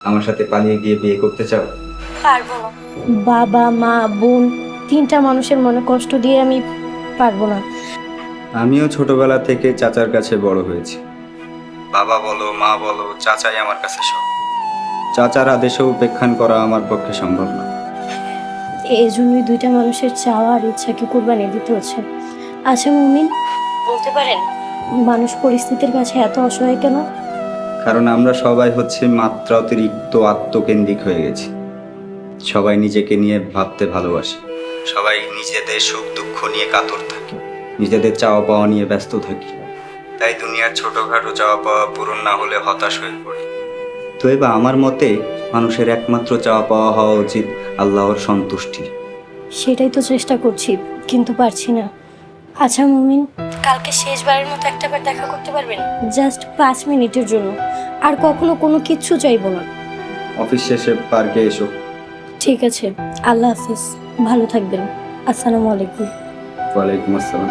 আমার সাথে পালিয়ে গিয়ে বিয়ে করতে চাও? পারবো না। বাবা মা বোন তিনটা মানুষের মনে কষ্ট দিয়ে আমি পারবো না। আমিও ছোটবেলা থেকে চাচার কাছে বড় হয়েছি। বাবা বলো মা বলো চাচাই আমার কাছে সব। চাচার আদেশেও উপেক্ষান করা আমার পক্ষে সম্ভব না। এই জন্যই দুইটা মানুষের চাওয়া আর ইচ্ছাকে কুরবানি দিতে হচ্ছে। আচ্ছা মুমিন, বলতে পারেন মানুষ পরিস্থিতির কাছে এত অসহায় কেন? কারণ আমরা সবাই হচ্ছে মাত্রা অতিরিক্ত আত্মকেন্দ্রিক হয়ে গেছি। সবাই নিজেকে নিয়ে ভাবতে ভালোবাসে। সবাই নিজেদের সুখ দুঃখ নিয়ে কাতর থাকে, নিজেদের চাওয়া পাওয়া নিয়ে ব্যস্ত থাকি। তাই দুনিয়ার ছোটখাটো চাওয়া পাওয়া পূরণ না হলে হতাশ হয়ে পড়ি। তো এবার আমার মতে মানুষের একমাত্র চাওয়া পাওয়া হওয়া উচিত আল্লাহর সন্তুষ্টি। সেটাই তো চেষ্টা করছি, কিন্তু পারছি না। আচ্ছা মুমিন, কালকে শেষবারের মতো একটাবার দেখা করতে পারবেন? জাস্ট 5 মিনিটের জন্য। আর কখনো কোনো কিচ্ছু চাইবো না। অফিস শেষে পার্কে এসো। ঠিক আছে, আল্লাহ হাফিজ, ভালো থাকবেন। আসসালামু আলাইকুম। ওয়ালাইকুম আসসালাম।